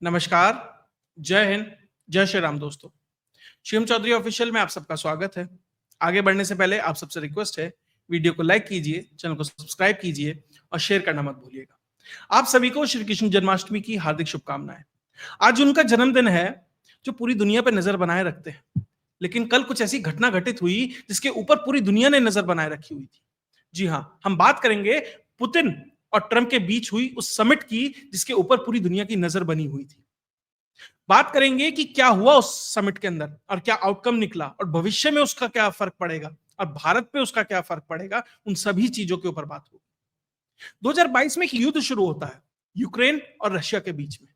नमस्कार, जय हिंद, जय श्री राम दोस्तों। शिवम चौधरी ऑफिशियल में आप सबका स्वागत है। आगे बढ़ने से पहले आप सबसे रिक्वेस्ट है, वीडियो को लाइक कीजिए, चैनल को सब्सक्राइब कीजिए और शेयर करना मत भूलिएगा। आप सभी को श्री कृष्ण जन्माष्टमी की हार्दिक शुभकामनाएं। आज उनका जन्मदिन है जो पूरी दुनिया पर नजर बनाए रखते हैं, लेकिन कल कुछ ऐसी घटना घटित हुई जिसके ऊपर पूरी दुनिया ने नजर बनाए रखी हुई थी। जी हाँ, हम बात करेंगे पुतिन और ट्रंप के बीच हुई उस समिट की जिसके ऊपर पूरी दुनिया की नजर बनी हुई थी। बात करेंगे कि क्या हुआ उस समिट के अंदर और क्या आउटकम निकला और भविष्य में उसका क्या फर्क पड़ेगा और भारत पे उसका क्या फर्क पड़ेगा, उन सभी चीजों के ऊपर बात होगी। 2022 में एक युद्ध शुरू होता है यूक्रेन और रशिया के बीच में।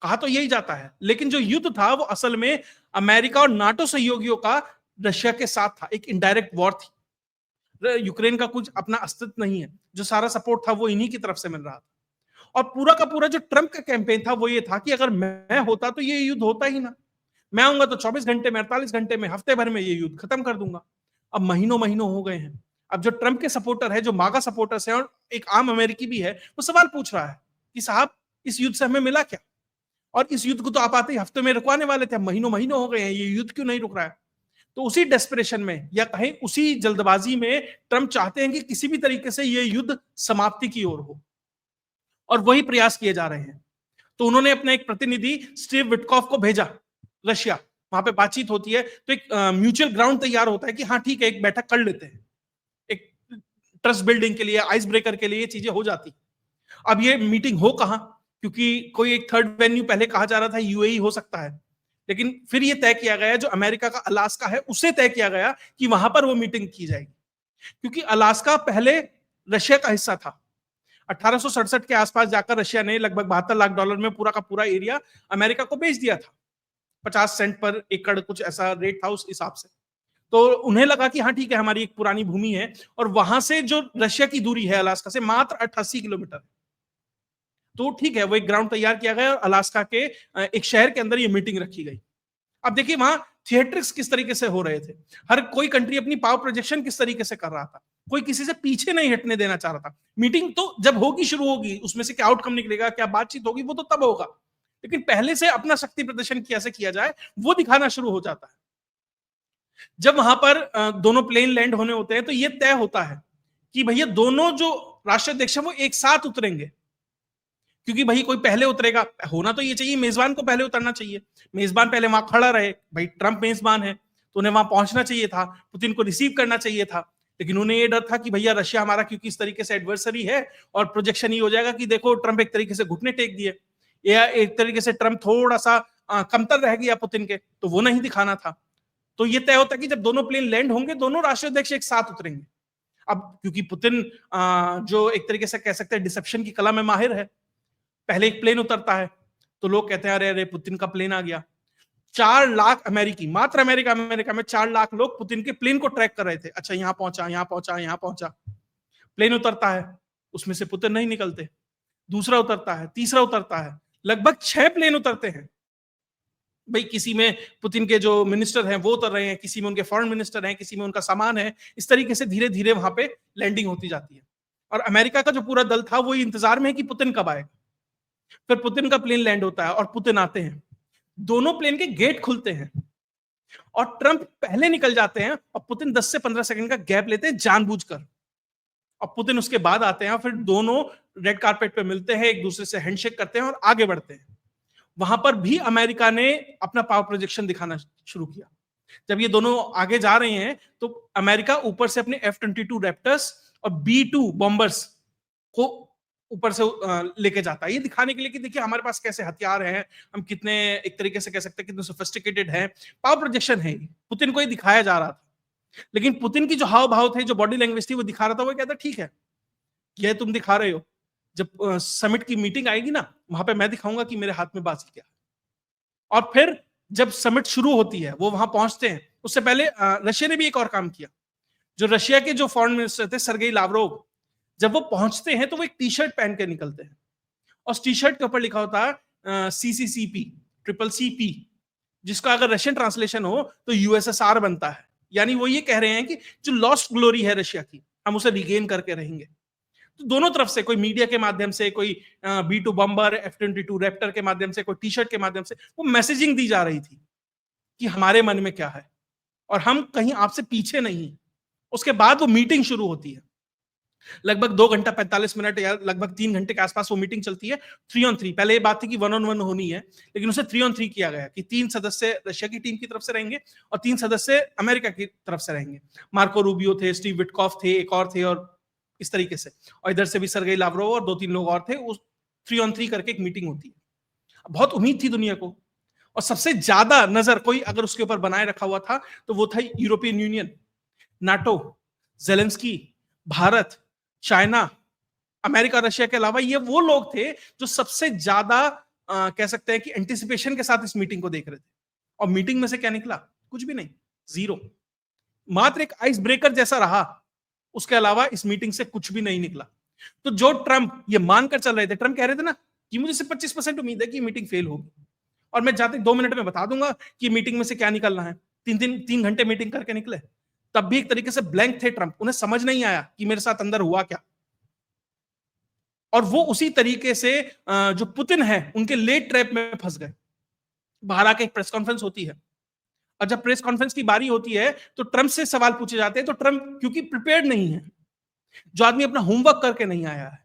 कहा तो यही जाता है, लेकिन जो युद्ध था वो असल में अमेरिका और नाटो सहयोगियों का रशिया के साथ था। एक इनडायरेक्ट वॉर थी। यूक्रेन का कुछ अपना अस्तित्व नहीं है, जो सारा सपोर्ट था वो इन्हीं की तरफ से मिल रहा था। और पूरा का पूरा जो ट्रंप का कैंपेन था वो ये था कि अगर मैं होता तो ये युद्ध होता ही ना। मैं आऊंगा तो 24 घंटे में, 48 घंटे में, हफ्ते भर में ये युद्ध खत्म कर दूंगा। अब महीनों महीनों हो गए हैं। अब जो ट्रंप के सपोर्टर है, जो मागा सपोर्टर्स हैं और एक आम अमेरिकी भी है, वो सवाल पूछ रहा है कि साहब इस युद्ध से हमें मिला क्या? और इस युद्ध को तो आप आते ही हफ्ते में रुकवाने वाले थे, महीनों महीनों हो गए हैं, ये युद्ध क्यों नहीं रुक रहा है? तो उसी डेस्परेशन में या कहें उसी जल्दबाजी में ट्रंप चाहते हैं कि किसी भी तरीके से ये युद्ध समाप्ति की ओर हो, और वही प्रयास किए जा रहे हैं। तो उन्होंने अपना एक प्रतिनिधि स्टीव विटकॉफ को भेजा रशिया। वहां पे बातचीत होती है तो एक म्यूचुअल ग्राउंड तैयार होता है कि हाँ ठीक है, एक बैठक कर लेते हैं, एक ट्रस्ट बिल्डिंग के लिए, आइस ब्रेकर के लिए ये चीजें हो जाती। अब ये मीटिंग हो कहां, क्योंकि कोई एक थर्ड वेन्यू पहले कहा जा रहा था यूएई हो सकता है, लेकिन फिर ये तय किया गया जो अमेरिका का अलास्का है उसे तय किया गया कि वहां पर वो मीटिंग की जाएगी, क्योंकि अलास्का पहले रशिया का हिस्सा था। 1867 के आसपास जाकर रशिया ने लगभग $72 लाख में पूरा का पूरा एरिया अमेरिका को बेच दिया था। 50 सेंट पर एकड़ कुछ ऐसा रेट था उस हिसाब से। तो उन्हें लगा कि हाँ ठीक है, हमारी एक पुरानी भूमि है, और वहां से जो रशिया की दूरी है अलास्का से मात्र 88 किलोमीटर। तो ठीक है, वो एक ग्राउंड तैयार किया गया और अलास्का के एक शहर के अंदर ये मीटिंग रखी गई। अब देखिए वहां थिएट्रिक्स किस तरीके से हो रहे थे। हर कोई कंट्री अपनी पावर प्रोजेक्शन किस तरीके से कर रहा था। कोई किसी से पीछे नहीं हटने देना चाह रहा था। मीटिंग तो जब होगी, शुरू होगी, उसमें से क्या आउटकम निकलेगा, क्या बातचीत होगी, वो तो तब होगा, लेकिन पहले से अपना शक्ति प्रदर्शन कैसे किया जाए वो दिखाना शुरू हो जाता है। जब वहां पर दोनों प्लेन लैंड होने होते हैं तो यह तय होता है कि भैया दोनों जो राष्ट्राध्यक्ष है वो एक साथ उतरेंगे, क्योंकि भाई कोई पहले उतरेगा, होना तो ये चाहिए मेजबान को पहले उतरना चाहिए। मेजबान पहले वहां खड़ा रहे, भाई ट्रंप मेजबान है तो उन्हें वहां पहुंचना चाहिए था, पुतिन को रिसीव करना चाहिए था। लेकिन उन्हें ये डर था कि भैया रशिया हमारा क्योंकि इस तरीके से एडवर्सरी है, और प्रोजेक्शन ये हो जाएगा कि देखो ट्रंप एक तरीके से घुटने टेक दिए, या एक तरीके से ट्रंप थोड़ा सा कमतर रह गया पुतिन के, तो वो नहीं दिखाना था। तो ये तय होता है कि जब दोनों प्लेन लैंड होंगे दोनों राष्ट्राध्यक्ष एक साथ उतरेंगे। अब क्योंकि पुतिन जो एक तरीके से कह सकते हैं डिसेप्शन की कला में माहिर है, पहले एक प्लेन उतरता है तो लोग कहते हैं अरे अरे पुतिन का प्लेन आ गया। 4 लाख अमेरिकी, मात्र अमेरिका में 4 लाख लोग पुतिन के प्लेन को ट्रैक कर रहे थे। अच्छा यहां पहुंचा, यहां पहुंचा, यहां पहुंचा। प्लेन उतरता है, उसमें से पुतिन नहीं निकलते। दूसरा उतरता है, तीसरा उतरता है, लगभग 6 प्लेन उतरते हैं। भाई किसी में पुतिन के जो मिनिस्टर हैं वो उतर रहे हैं, किसी में उनके फॉरेन मिनिस्टर हैं, किसी में उनका सामान है। इस तरीके से धीरे धीरे वहां पे लैंडिंग होती जाती है, और अमेरिका का जो पूरा दल था वो इंतजार में है कि पुतिन कब आएगा। फिर पुतिन का प्लेन लैंड होता है और पुतिन आते हैं, दोनों प्लेन के गेट खुलते हैं और ट्रंप पहले निकल जाते हैं और पुतिन 10 से 15 सेकंड का गैप लेते हैं जानबूझकर, और पुतिन उसके बाद आते हैं और फिर दोनों रेड कारपेट पे मिलते हैं, एक दूसरे से हैंडशेक करते हैं और आगे बढ़ते हैं। वहां पर भी अमेरिका ने अपना पावर प्रोजेक्शन दिखाना शुरू किया। जब ये दोनों आगे जा रहे हैं तो अमेरिका ऊपर से अपने F-22 रैप्टर्स और B-2 बॉम्बर्स को ऊपर से लेके जाता है, ये दिखाने के लिए कि देखिए हमारे पास कैसे हथियार हैं, हम कितने एक तरीके से कह सकते हैं कितने सोफिस्टिकेटेड हैं। पावर प्रोजेक्शन है, पुतिन को ये दिखाया जा रहा था। लेकिन पुतिन की जो हाव भाव थे, जो बॉडी लैंग्वेज थी, वो दिखा रहा था। वो कहता ठीक है, ये तुम दिखा रहे हो, जब समिट की मीटिंग आएगी ना वहां पे मैं दिखाऊंगा कि मेरे हाथ में बाजी क्या है। और फिर जब समिट शुरू होती है वो वहां पहुंचते हैं। उससे पहले रशिया ने भी एक और काम किया। जो रशिया के जो फॉरेन मिनिस्टर थे सर्गेई लावरोव, जब वो पहुंचते हैं तो वो एक टी शर्ट पहन के निकलते हैं, और टी शर्ट के ऊपर लिखा होता है CCCP, CCCP, जिसका अगर रशियन ट्रांसलेशन हो तो USSR बनता है। यानी वो ये कह रहे हैं कि जो लॉस्ट ग्लोरी है रशिया की, हम उसे रिगेन करके रहेंगे। तो दोनों तरफ से, कोई मीडिया के माध्यम से, कोई B2 बम्बर, F-22 रैप्टर के माध्यम से, कोई टी शर्ट के माध्यम से, वो मैसेजिंग दी जा रही थी कि हमारे मन में क्या है और हम कहीं आपसे पीछे नहीं। उसके बाद वो मीटिंग शुरू होती है, लगभग 2 घंटा 45 मिनट या लगभग 3 घंटे के आसपास वो मीटिंग चलती है 3 on 3। पहले ये बात थी कि 1 on 1 होनी है, लेकिन उसे 3 on 3 किया गया कि 3 सदस्य रशिया की टीम की तरफ से रहेंगे और 3 सदस्य अमेरिका की तरफ से रहेंगे। मार्को रूबियो थे, स्टीव विटकॉफ थे, एक और थे, और इस तरीके से, और इधर से भी सरगेई लावरोव और 2-3 लोग और थे। उस 3 on 3 करके एक मीटिंग होती है। बहुत उम्मीद थी दुनिया को, और सबसे ज्यादा नजर कोई अगर उसके ऊपर बनाए रखा हुआ था तो वो था European union, NATO, Zelensky, Bharat, China, America, Russia के अलावा ये वो लोग थे जो सबसे ज्यादा कह सकते हैं कि एंटिसिपेशन के साथ इस मीटिंग को देख रहे थे। और मीटिंग में से क्या निकला? कुछ भी नहीं, जीरो। मात्र एक आइस ब्रेकर जैसा रहा, उसके अलावा इस मीटिंग से कुछ भी नहीं निकला। तो जो ट्रंप ये मानकर चल रहे थे, ट्रंप कह रहे थे ना कि मुझे सिर्फ 25% उम्मीद है कि मीटिंग फेल होगी, और मैं जाते 2 मिनट में बता दूंगा कि मीटिंग में से क्या निकलना है। 3 घंटे मीटिंग करके निकले, तब भी एक तरीके से ब्लैंक थे ट्रंप। उन्हें समझ नहीं आया कि मेरे साथ अंदर हुआ क्या। और वो उसी तरीके से जो पुतिन है उनके लेट ट्रैप में फंस गए। बाहर आके एक प्रेस कॉन्फ्रेंस होती है, और जब प्रेस कॉन्फ्रेंस की बारी होती है तो ट्रंप से सवाल पूछे जाते हैं, तो ट्रंप क्योंकि प्रिपेयर्ड नहीं है, जो आदमी अपना होमवर्क करके नहीं आया है,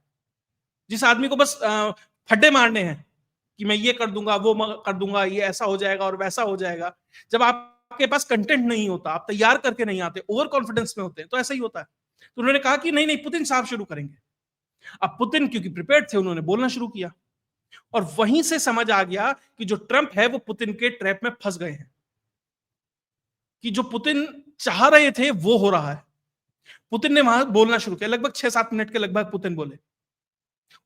जिस आदमी को बस फड्डे मारने हैं कि मैं ये कर दूंगा, वो कर दूंगा, ये ऐसा हो जाएगा और वैसा हो जाएगा, जब आपके पास कंटेंट नहीं होता, आप तैयार करके नहीं आते, ओवर कॉन्फिडेंस में होते हैं, तो ऐसा ही होता है। तो उन्होंने कहा कि नहीं नहीं, पुतिन साहब शुरू करेंगे। अब पुतिन क्योंकि प्रिपेयर्ड थे, उन्होंने बोलना शुरू किया, और वहीं से समझ आ गया कि जो ट्रंप है वो पुतिन के ट्रैप में फंस गए हैं, कि जो पुतिन चाह रहे थे वो हो रहा है। पुतिन ने वहां बोलना शुरू किया, लगभग 6-7 मिनट के लगभग पुतिन बोले।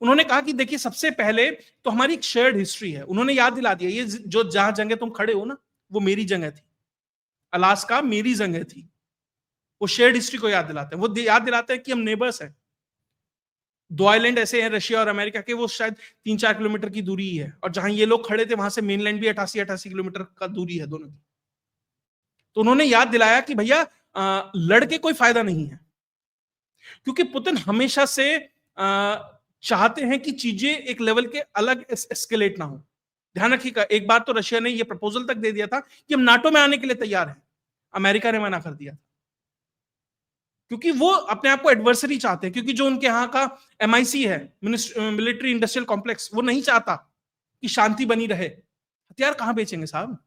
उन्होंने कहा कि देखिए, सबसे पहले तो हमारी एक शेयर्ड हिस्ट्री है। उन्होंने याद दिला दिया, ये जो जहां जगह तुम खड़े हो ना, वो मेरी जगह थी, अलास्का मेरी जगह थी। वो शेयर्ड हिस्ट्री को याद दिलाते हैं। वो याद दिलाते हैं कि हम नेबर्स हैं। 2 आइलैंड ऐसे हैं रशिया और अमेरिका के, वो शायद 3-4 किलोमीटर की दूरी ही है, और जहां ये लोग खड़े थे वहां से मेनलैंड भी 88-88 किलोमीटर का दूरी है दोनों की। तो उन्होंने याद दिलाया कि भैया लड़के कोई फायदा नहीं है, क्योंकि पुतिन हमेशा से चाहते हैं कि चीजें एक लेवल के अलग एस्केलेट ना हो। ध्यान रखिएगा, एक बार तो रशिया ने यह प्रपोजल तक दे दिया था कि हम नाटो में आने के लिए तैयार हैं, अमेरिका ने मना कर दिया, क्योंकि वो अपने आप को एडवर्सरी चाहते हैं, क्योंकि जो उनके यहाँ का MIC है, मिलिट्री इंडस्ट्रियल कॉम्प्लेक्स, वो नहीं चाहता कि शांति बनी रहे। हथियार कहां बेचेंगे साहब?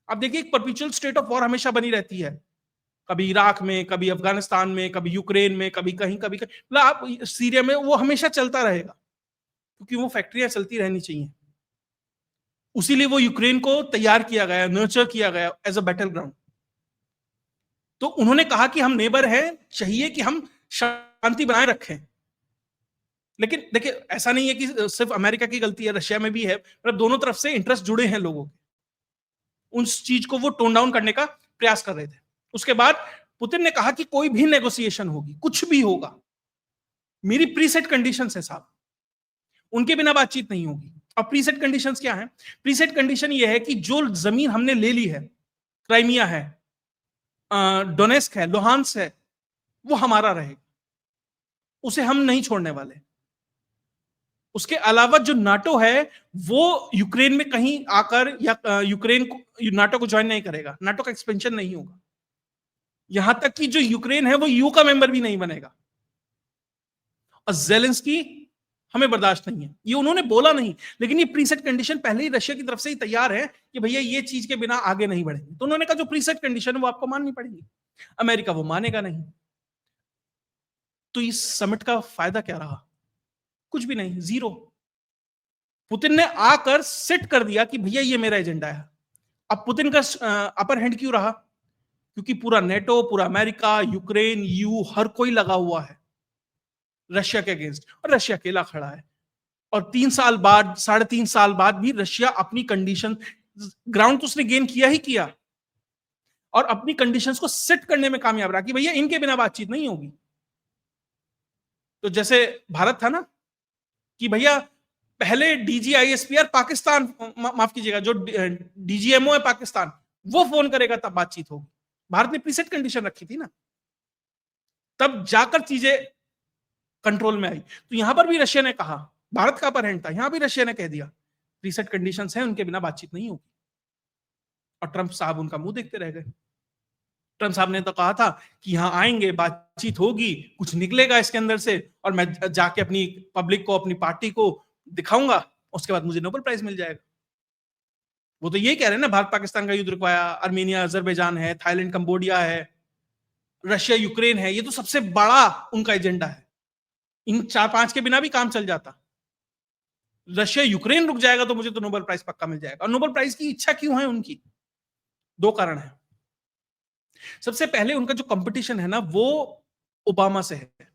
आप देखिए, एक परपिचुअल स्टेट ऑफ वॉर हमेशा बनी रहती है, कभी इराक में, कभी अफगानिस्तान में, कभी यूक्रेन में, कभी कहीं, कभी कहीं, मतलब आप सीरिया में, वो हमेशा चलता रहेगा, क्योंकि वो फैक्ट्रियां चलती रहनी चाहिए। उसीलिए वो यूक्रेन को तैयार किया गया, नर्चर किया गया एज अ बैटल ग्राउंड। तो उन्होंने कहा कि हम नेबर हैं, चाहिए कि हम शांति बनाए रखें। लेकिन देखिए, ऐसा नहीं है कि सिर्फ अमेरिका की गलती है, रशिया में भी है, मतलब दोनों तरफ से इंटरेस्ट जुड़े हैं लोगों के। उस चीज को वो टोन डाउन करने का प्रयास कर रहे थे। उसके बाद पुतिन ने कहा कि कोई भी नेगोशिएशन होगी, कुछ भी होगा, मेरी प्रीसेट कंडीशंस है साहब, उनके बिना बातचीत नहीं होगी। अब प्रीसेट कंडीशंस क्या है? प्रीसेट कंडीशन ये है कि जो जमीन हमने ले ली है, क्राइमिया है, डोनेस्क है, लुहांस है, वो हमारा रहेगा, उसे हम नहीं छोड़ने वाले। उसके अलावा जो नाटो है वो यूक्रेन में कहीं आकर या यूक्रेन को, नाटो को ज्वाइन नहीं करेगा, नाटो का एक्सपेंशन नहीं होगा, यहां तक कि जो यूक्रेन है वो यू का मेंबर भी नहीं बनेगा। और जेलेंस्की हमें बर्दाश्त नहीं है, ये उन्होंने बोला नहीं, लेकिन ये प्रीसेट कंडीशन पहले ही रशिया की तरफ से ही तैयार है कि भैया ये चीज के बिना आगे नहीं बढ़ेंगे। तो उन्होंने कहा जो प्रीसेट कंडीशन है वो आपको माननी पड़ेगी। अमेरिका वो मानेगा नहीं। तो इस समिट का फायदा क्या रहा? कुछ भी नहीं, जीरो। पुतिन ने आकर सेट कर दिया कि भैया ये मेरा एजेंडा है। अब पुतिन का अपर हैंड क्यों रहा? क्योंकि पूरा नेटो, पूरा अमेरिका, यूक्रेन, यू, हर कोई लगा हुआ है रशिया के अगेंस्ट, और रशिया अकेला खड़ा है। और 3 साल बाद, 3.5 साल बाद भी रशिया अपनी कंडीशन, ग्राउंड तो उसने गेन किया ही किया, और अपनी कंडीशंस को सेट करने में कामयाब रहा कि भैया इनके बिना बातचीत नहीं होगी। तो जैसे भारत था ना कि भैया पहले DGISPR पाकिस्तान, माफ कीजिएगा, जो DGMO है पाकिस्तान, वो फोन करेगा तब बातचीत होगी। भारत ने प्रीसेट कंडीशन रखी थी ना, तब जाकर चीजें कंट्रोल में आई। तो यहां पर भी रशिया ने कहा, भारत का अपर हैंड था, यहां भी रशिया ने कह दिया प्रीसेट कंडीशंस हैं, उनके बिना बातचीत नहीं होगी। और ट्रंप साहब उनका मुंह देखते रह गए। ट्रंप साहब ने तो कहा था कि यहां आएंगे, बातचीत होगी, कुछ निकलेगा इसके अंदर से, और मैं जाके अपनी पब्लिक को, अपनी पार्टी को दिखाऊंगा, उसके बाद मुझे नोबेल प्राइज मिल जाएगा। वो तो ये कह रहे हैं ना, भारत पाकिस्तान का युद्ध रुकवाया, अर्मेनिया अजरबैजान है, थाईलैंड कंबोडिया है, रशिया यूक्रेन है, ये तो सबसे बड़ा उनका एजेंडा है। इन 4-5 के बिना भी काम चल जाता। रशिया यूक्रेन रुक जाएगा तो मुझे तो नोबेल प्राइज पक्का मिल जाएगा। और नोबेल प्राइज की इच्छा क्यों है उनकी? 2 कारण है। सबसे पहले उनका जो कंपटीशन है ना, वो ओबामा से है।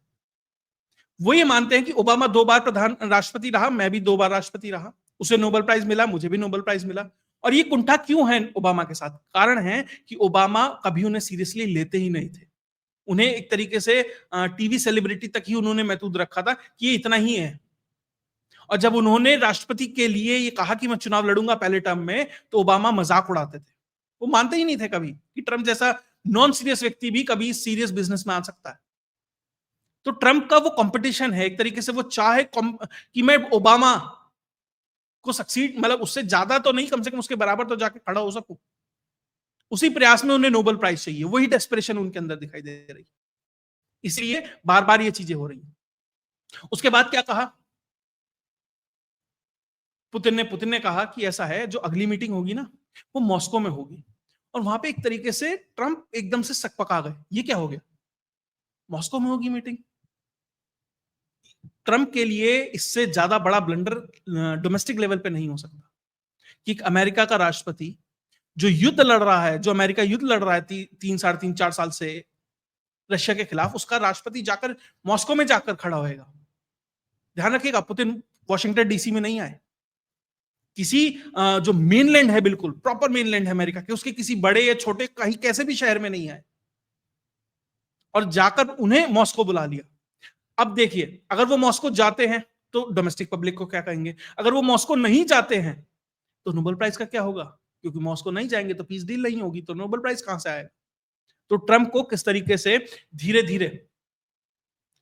वो ये मानते हैं कि ओबामा 2 बार प्रधान राष्ट्रपति रहा, मैं भी 2 बार राष्ट्रपति रहा, उसे नोबेल प्राइज मिला, मुझे भी नोबेल प्राइज मिला। और ये कुंठा क्यों है ओबामा के साथ? कारण है कि ओबामा कभी उन्हें सीरियसली लेते ही नहीं थे। उन्हें एक तरीके से टीवी सेलिब्रिटी तक ही उन्होंने महदूद रखा था कि ये इतना ही है। और जब उन्होंने राष्ट्रपति के लिए ये कहा कि मैं चुनाव लड़ूंगा पहले टर्म में, तो ओबामा मजाक उड़ाते थे। वो मानते ही नहीं थे कभी कि ट्रंप जैसा नॉन सीरियस व्यक्ति भी कभी सीरियस बिजनेस में आ सकता है। तो ट्रंप का वो कंपटीशन है, एक तरीके से वो चाहे कि मैं ओबामा को सक्सीड, मतलब उससे ज्यादा तो नहीं, कम से कम उसके बराबर तो जाके खड़ा हो सकूं। उसी प्रयास में उन्हें नोबेल प्राइज चाहिए, वही डेस्परेशन उनके अंदर दिखाई दे रही, इसलिए बार बार ये चीजें हो रही हैं। उसके बाद क्या कहा पुतिन ने कहा कि ऐसा है, जो अगली मीटिंग होगी ना, वो मॉस्को में होगी। और वहां पे एक तरीके से ट्रंप एकदम से सकपका गए, ये क्या हो गया, मॉस्को में होगी मीटिंग। ट्रंप के लिए इससे ज्यादा बड़ा ब्लंडर डोमेस्टिक लेवल पे नहीं हो सकता कि अमेरिका का राष्ट्रपति जो युद्ध लड़ रहा है, जो अमेरिका युद्ध लड़ रहा है 3-3.5-4 साल से रशिया के खिलाफ, उसका राष्ट्रपति जाकर मॉस्को में जाकर खड़ा होएगा। ध्यान रखिएगा, पुतिन वॉशिंगटन डीसी में नहीं आए, किसी जो मेनलैंड है, बिल्कुल प्रॉपर मेनलैंड है अमेरिका के, उसके किसी बड़े या छोटे कहीं कैसे भी शहर में नहीं आए, और जाकर उन्हें मॉस्को बुला लिया। अब देखिए, अगर वो मॉस्को जाते हैं तो डोमेस्टिक पब्लिक को क्या कहेंगे, अगर वो मॉस्को नहीं जाते हैं तो नोबेल प्राइज का क्या होगा, क्योंकि मॉस्को नहीं जाएंगे तो पीस डील नहीं होगी, तो नोबेल प्राइज कहां से आएगा। तो ट्रंप को किस तरीके से धीरे धीरे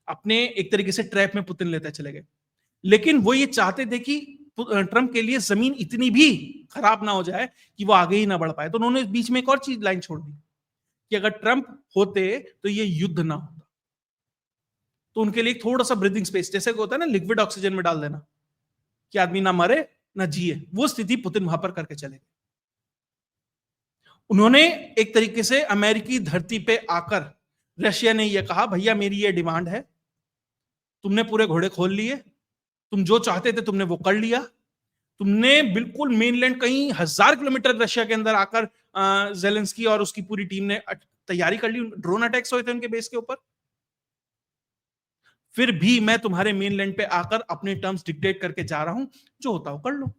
अपने एक तरीके से ट्रैप में पुतिन लेते चले गए। लेकिन वो ये चाहते थे कि ट्रंप के लिए जमीन इतनी भी खराब ना हो जाए कि वो आगे ही ना बढ़ पाए। तो उन्होंने बीच में एक और चीज लाइन छोड़ दी कि अगर ट्रंप होते तो ये युद्ध ना होता। तो उनके लिए थोड़ा सा ब्रीदिंग स्पेस, जैसे होता है ना लिक्विड ऑक्सीजन में डाल देना कि आदमी ना मरे ना जिए, वो स्थिति पुतिन वहां पर करके चले गए। उन्होंने एक तरीके से अमेरिकी धरती पे आकर रशिया ने यह कहा, भैया मेरी ये डिमांड है, तुमने पूरे घोड़े खोल लिए, तुम जो चाहते थे तुमने वो कर लिया, तुमने बिल्कुल मेनलैंड कहीं 1000 किलोमीटर रशिया के अंदर आकर जेलेंस्की और उसकी पूरी टीम ने तैयारी कर ली, ड्रोन अटैक्स हुए थे उनके बेस के ऊपर, फिर भी मैं तुम्हारे मेनलैंड पे आकर अपने टर्म्स डिक्टेट करके जा रहा हूं, जो होता हो कर लो,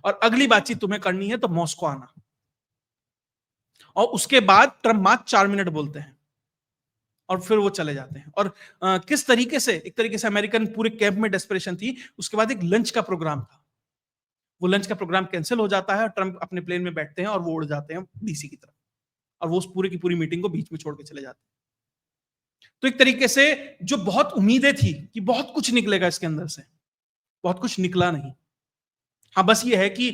और अगली बातचीत तुम्हें करनी है तो मॉस्को आना। और उसके बाद ट्रंप मात्र 4 मिनट बोलते हैं और फिर वो चले जाते हैं। और किस तरीके से, एक तरीके से अमेरिकन पूरे कैंप में डेस्परेशन थी। उसके बाद एक लंच का प्रोग्राम था, वो लंच का प्रोग्राम कैंसिल हो जाता है और ट्रंप अपने प्लेन में बैठते हैं और वो उड़ जाते हैं डीसी की तरफ, और वो उस पूरी की पूरी मीटिंग को बीच में छोड़ के चले जाते हैं। तो एक तरीके से जो बहुत उम्मीदें थी कि बहुत कुछ निकलेगा इसके अंदर से, बहुत कुछ निकला नहीं। हाँ, बस ये है कि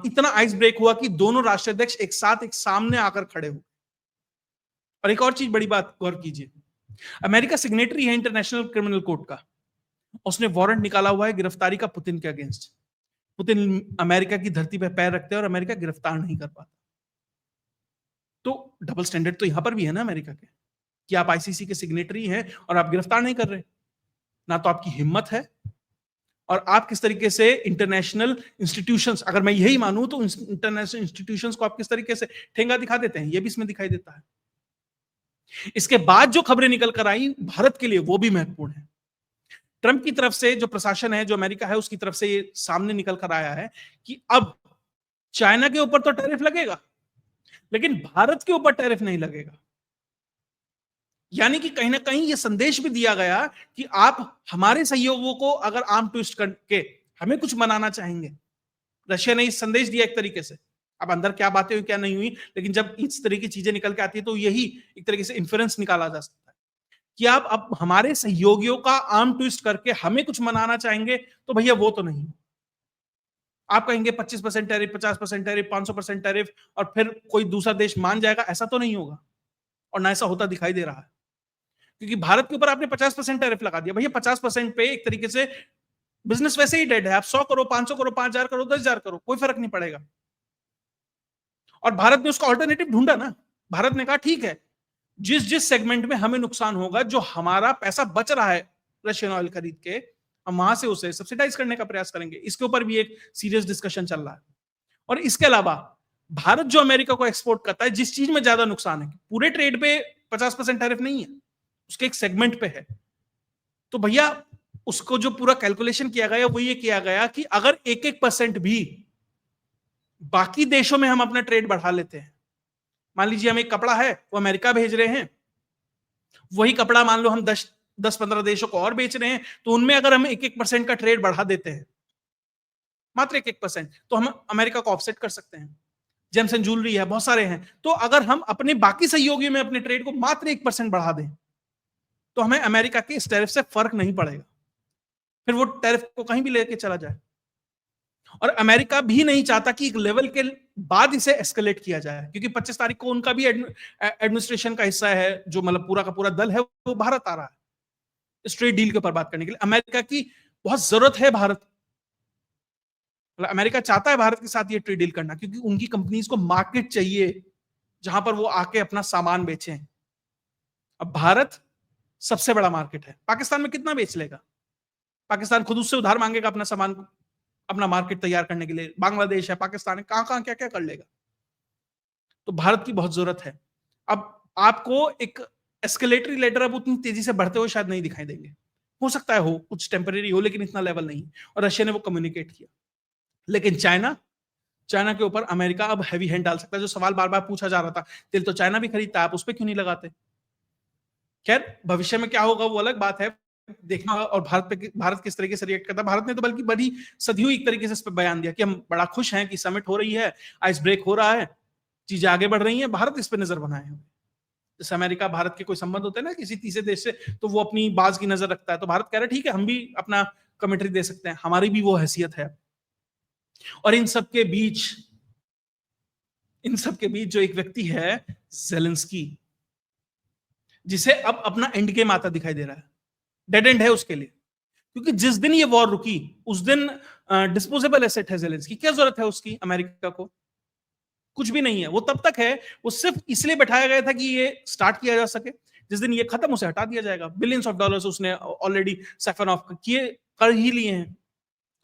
इतना आइस ब्रेक हुआ कि दोनों राष्ट्राध्यक्ष एक साथ एक सामने आकर खड़े हुए। और एक और चीज, बड़ी बात गौर कीजिए, अमेरिका सिग्नेटरी है इंटरनेशनल क्रिमिनल कोर्ट का, उसने वारंट निकाला हुआ है गिरफ्तारी का पुतिन के अगेंस्ट। पुतिन अमेरिका की धरती पर पैर रखते हैं और अमेरिका गिरफ्तार नहीं कर पाता। तो डबल स्टैंडर्ड तो यहां पर भी है ना अमेरिका के, कि आप आईसीसी के सिग्नेटरी हैं और आप गिरफ्तार नहीं कर रहे, ना तो आपकी हिम्मत है, और आप किस तरीके से इंटरनेशनल इंस्टीट्यूशंस, अगर मैं यही मानूं तो इंटरनेशनल इंस्टीट्यूशंस को आप किस तरीके से ठेंगा दिखा देते हैं, ये भी इसमें दिखाई देता है। इसके बाद जो खबरें निकल कर आई भारत के लिए, वो भी महत्वपूर्ण है। ट्रंप की तरफ से जो प्रशासन है, जो अमेरिका है, उसकी तरफ से ये सामने निकल कर आया है कि अब चाइना के ऊपर तो टैरिफ लगेगा, लेकिन भारत के ऊपर टैरिफ नहीं लगेगा। यानी कि कहीं ना कहीं ये संदेश भी दिया गया कि आप हमारे सहयोगों को अगर आर्म ट्विस्ट करके हमें कुछ मनाना चाहेंगे, रशिया ने इस संदेश दिया एक तरीके से। अब अंदर क्या बातें हुई क्या नहीं हुई, लेकिन जब इस तरह की चीजें निकल के आती है तो यही एक तरीके से इन्फ्लुएंस निकाला जा सकता है। कि आप अब हमारे सहयोगियों का आर्म ट्विस्ट करके हमें कुछ मनाना चाहेंगे, तो भैया वो तो नहीं। आप कहेंगे 25% टैरिफ, 50% टैरिफ, 500% टैरिफ, और फिर कोई दूसरा देश मान जाएगा, ऐसा तो नहीं होगा, और ना ऐसा होता दिखाई दे रहा है। क्योंकि भारत के ऊपर आपने 50% टैरिफ लगा दिया, भैया 50% पे एक तरीके से बिजनेस वैसे ही डेड है। आप 100 करो, 500 करो, 5,000 करो, 10,000 करो, कोई फर्क नहीं पड़ेगा। और भारत ने उसका ऑल्टरनेटिव ढूंढा ना। भारत ने कहा ठीक है, जिस जिस सेगमेंट में हमें नुकसान होगा, जो हमारा पैसा बच रहा है रशियन ऑयल खरीद के, हम वहां से उसे सब्सिडाइज करने का प्रयास करेंगे। इसके ऊपर भी एक सीरियस डिस्कशन चल रहा है। और इसके अलावा भारत जो अमेरिका को एक्सपोर्ट करता है, जिस चीज में ज्यादा नुकसान है, पूरे ट्रेड पे 50% टैरिफ नहीं है, उसके एक सेगमेंट पे है, तो भैया उसको जो पूरा कैलकुलेशन किया गया वो ये किया गया कि अगर 1-1% भी बाकी देशों में हम अपना ट्रेड बढ़ा लेते हैं, मान लीजिए हम एक कपड़ा है वो अमेरिका भेज रहे हैं, वही कपड़ा मान लो हम 10-15 देशों को और बेच रहे हैं, तो उनमें अगर हम 1-1% का ट्रेड बढ़ा देते हैं, मात्र 1-1%, तो हम अमेरिका को ऑफसेट कर सकते हैं। जेम्स एंड ज्वेलरी है, बहुत सारे हैं। तो अगर हम अपने बाकी सहयोगियों में अपने ट्रेड को मात्र 1% बढ़ा दें, तो हमें अमेरिका के इस टैरिफ से फर्क नहीं पड़ेगा, फिर वो टैरिफ को कहीं भी लेके चला जाए। और अमेरिका भी नहीं चाहता कि एक लेवल के बाद इसे एस्केलेट किया जाए, क्योंकि 25 तारीख को उनका भी एडमिनिस्ट्रेशन का हिस्सा है, जो मतलब पूरा का पूरा दल है वो भारत आ रहा है इस ट्रेड डील के ऊपर बात करने के लिए। अमेरिका की बहुत जरूरत है भारत, मतलब अमेरिका चाहता है भारत के साथ ये ट्रेड डील करना, क्योंकि उनकी कंपनीज को मार्केट चाहिए जहां पर वो आके अपना सामान बेचें। अब भारत सबसे बड़ा मार्केट है, पाकिस्तान में कितना बेच लेगा? पाकिस्तान खुद उससे उधार मांगेगा अपना सामान, अपना मार्केट तैयार करने के लिए। बांग्लादेश है, पाकिस्तान है, कहां कहां क्या क्या कर लेगा। तो भारत की बहुत जरूरत है। अब आपको एक एस्केलेटरी लेटर अब उतनी तेजी से बढ़ते हुए शायद नहीं दिखाई देंगे, हो सकता है हो कुछ टेम्परेरी हो, लेकिन इतना लेवल नहीं। और रशिया ने वो कम्युनिकेट किया। लेकिन चाइना, चाइना के ऊपर अमेरिका अब हैवी हैंड डाल सकता है। जो सवाल बार बार पूछा जा रहा था, तेल तो चाइना भी खरीदता है, आप उस पर क्यों नहीं लगाते? खैर, भविष्य में क्या होगा वो अलग बात है, देखना। और भारत किस तरीके से रिएक्ट करता है। भारत ने तो बल्कि बड़ी सदियों एक तरीके से इस पर बयान दिया कि हम बड़ा खुश हैं कि समिट हो रही है, आइस ब्रेक हो रहा है, चीजें आगे बढ़ रही हैं, भारत इस पर नजर बनाए हैं। जैसे अमेरिका भारत के कोई संबंध होते हैं ना किसी तीसरे देश से, तो वो अपनी बाज की नजर रखता है, तो भारत कह रहा है ठीक है, हम भी अपना कमेंट्री दे सकते हैं, हमारी भी वो हैसियत है। और इन सब के बीच जो एक व्यक्ति है, जेलेंस्की, जिसे अब अपना एंड गेम आता दिखाई दे रहा है, डेड एंड है उसके लिए। क्योंकि जिस दिन ये वॉर रुकी उस दिन डिस्पोजेबल एसेट है जेलेंस्की, क्या जरूरत है उसकी अमेरिका को? कुछ भी नहीं है। वो तब तक है, वो सिर्फ इसलिए बैठाया गया था कि ये स्टार्ट किया जा सके, जिस दिन ये खत्म उसे हटा दिया जाएगा। बिलियंस ऑफ डॉलर्स उसने ऑलरेडी साइफन ऑफ किए, कर ही लिए हैं।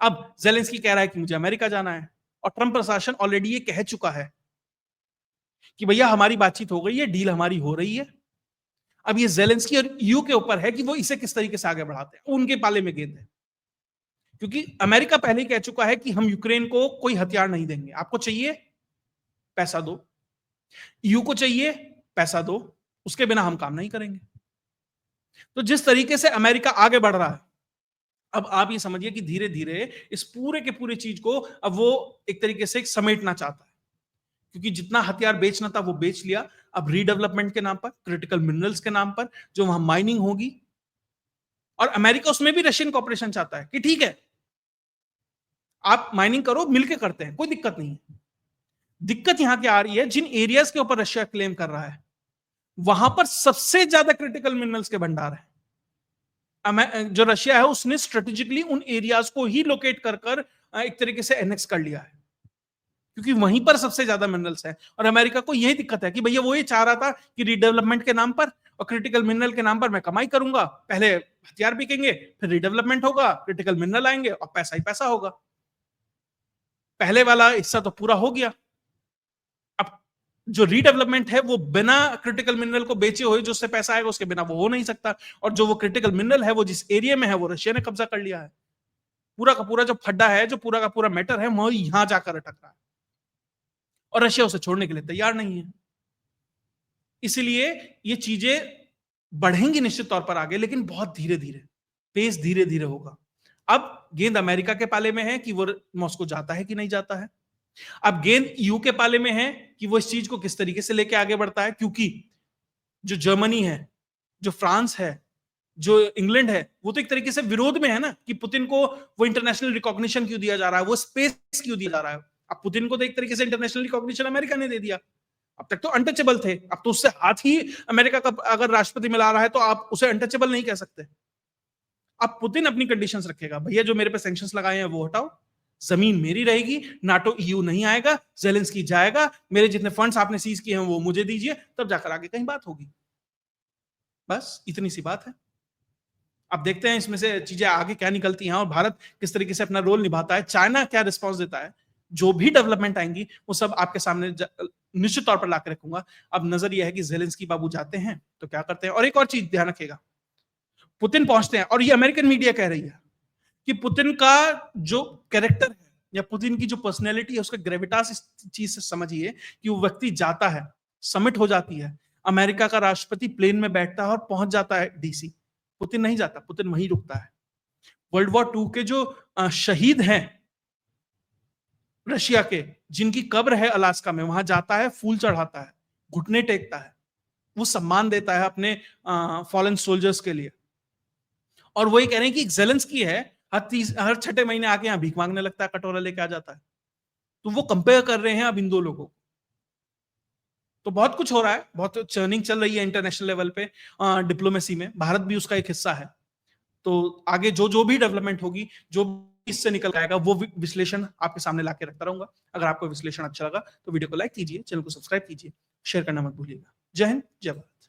अब जेलेंस्की कह रहा है कि मुझे अमेरिका जाना है, और ट्रंप प्रशासन ऑलरेडी ये कह चुका है कि भैया हमारी बातचीत हो गई है, डील हमारी हो रही है। अब ये जेलेंस्की और यू के ऊपर है कि वो इसे किस तरीके से आगे बढ़ाते हैं, उनके पाले में गेंद है। क्योंकि अमेरिका पहले ही कह चुका है कि हम यूक्रेन को कोई हथियार नहीं देंगे, आपको चाहिए पैसा दो, यू को चाहिए पैसा दो, उसके बिना हम काम नहीं करेंगे। तो जिस तरीके से अमेरिका आगे बढ़ रहा है, अब आप ये समझिए कि धीरे धीरे इस पूरे के पूरी चीज को अब वो एक तरीके से समेटना चाहता है। क्योंकि जितना हथियार बेचना था वो बेच लिया, अब रीडेवलपमेंट के नाम पर, क्रिटिकल मिनरल्स के नाम पर जो वहां माइनिंग होगी, और अमेरिका उसमें भी रशियन कॉपरेशन चाहता है कि ठीक है आप माइनिंग करो, मिलके करते हैं, कोई दिक्कत नहीं है। दिक्कत यहां क्या आ रही है, जिन एरियाज के ऊपर रशिया क्लेम कर रहा है वहां पर सबसे ज्यादा क्रिटिकल मिनरल्स के भंडार है। जो रशिया है उसने स्ट्रेटेजिकली उन एरियाज को ही लोकेट कर कर एक तरीके से एनेक्स कर लिया है, क्योंकि वहीं पर सबसे ज्यादा मिनरल्स है। और अमेरिका को यही दिक्कत है कि भैया वो ये चाह रहा था कि रीडेवलपमेंट के नाम पर और क्रिटिकल मिनरल के नाम पर मैं कमाई करूंगा, पहले हथियार बिकेंगे, फिर रीडेवलपमेंट होगा, क्रिटिकल मिनरल आएंगे और पैसा ही पैसा होगा। पहले वाला हिस्सा तो पूरा हो गया। अब जो रीडेवलपमेंट है वो बिना क्रिटिकल मिनरल को बेचे हुए जो उससे पैसा आएगा उसके बिना वो हो नहीं सकता। और जो वो क्रिटिकल मिनरल है वो जिस एरिया में है वो रशिया ने कब्जा कर लिया है। पूरा का पूरा जो फड्डा है, जो पूरा का पूरा मैटर है, वो यहां जाकर अटक रहा है, और रशिया उसे छोड़ने के लिए तैयार नहीं है। इसलिए ये चीजें बढ़ेंगी निश्चित तौर पर आगे, लेकिन बहुत धीरे धीरे, पेस धीरे धीरे होगा। अब गेंद अमेरिका के पाले में है कि वो मॉस्को जाता है कि नहीं जाता है। अब गेंद यू के पाले में है कि वो इस चीज को किस तरीके से लेके आगे बढ़ता है, क्योंकि जो जर्मनी है जो फ्रांस है, जो इंग्लैंड है, वो तो एक तरीके से विरोध में है ना कि पुतिन को वो इंटरनेशनल रिकॉग्निशन क्यों दिया जा रहा है, वो स्पेस क्यों दिया जा रहा है। अब पुतिन को तो एक तरीके से इंटरनेशनल रिकॉग्निशन अमेरिका ने दे दिया, अब तक तो अनटचेबल थे, अब तो उससे हाथ ही अमेरिका का अगर राष्ट्रपति मिला रहा है तो आप उसे अनटचेबल नहीं कह सकते। अब पुतिन अपनी कंडीशंस रखेगा, भैया जो मेरे पे सैंक्शंस लगाए हैं वो हटाओ, जमीन मेरी रहेगी, नाटो ईयू नहीं आएगा, जेलेंस्की जाएगा, मेरे जितने फंड्स आपने सीज किए हैं वो मुझे दीजिए, तब जाकर आगे कहीं बात होगी। बस इतनी सी बात है। अब देखते हैं इसमें से चीजें आगे क्या निकलती हैं और भारत किस तरीके से अपना रोल निभाता है, चाइना क्या रिस्पॉन्स देता है। जो भी डेवलपमेंट आएंगी वो सब आपके सामने निश्चित तौर पर लाकर रखूंगा। अब नजर यह है कि जेलेंस्की बाबू जाते हैं तो क्या करते हैं। और एक और चीज ध्यान रखिएगा, पुतिन पहुंचते हैं और ये अमेरिकन मीडिया कह रही है कि पुतिन का जो कैरेक्टर है या पुतिन की जो पर्सनैलिटी है उसका ग्रेविटास इस चीज से समझिए कि वो व्यक्ति जाता है, समिट हो जाती है, अमेरिका का राष्ट्रपति प्लेन में बैठता है और पहुंच जाता है डीसी। पुतिन नहीं जाता, पुतिन वहीं रुकता है। वर्ल्ड वॉर 2 के जो शहीद हैं रशिया के, जिनकी कब्र है अलास्का में, वहां जाता है, फूल चढ़ाता है, घुटने टेकता है, वो सम्मान देता है अपने फॉलन सोल्जर्स के लिए। और वो ये कह रहे हैं कि जेलेंस्की है, हर छठे महीने आके यहाँ भीख मांगने लगता है, कटोरा लेके आ जाता है। तो वो कंपेयर कर रहे हैं अब इन दो लोगों को। तो बहुत कुछ हो रहा है, बहुत चर्निंग चल रही है इंटरनेशनल लेवल पे, डिप्लोमेसी में भारत भी उसका एक हिस्सा है। तो आगे जो जो भी डेवलपमेंट होगी, जो इससे निकल आएगा, वो विश्लेषण आपके सामने लाके रखता रहूंगा। अगर आपको विश्लेषण अच्छा लगा तो वीडियो को लाइक कीजिए, चैनल को सब्सक्राइब कीजिए, शेयर करना मत भूलिएगा। जय हिंद, जय भारत।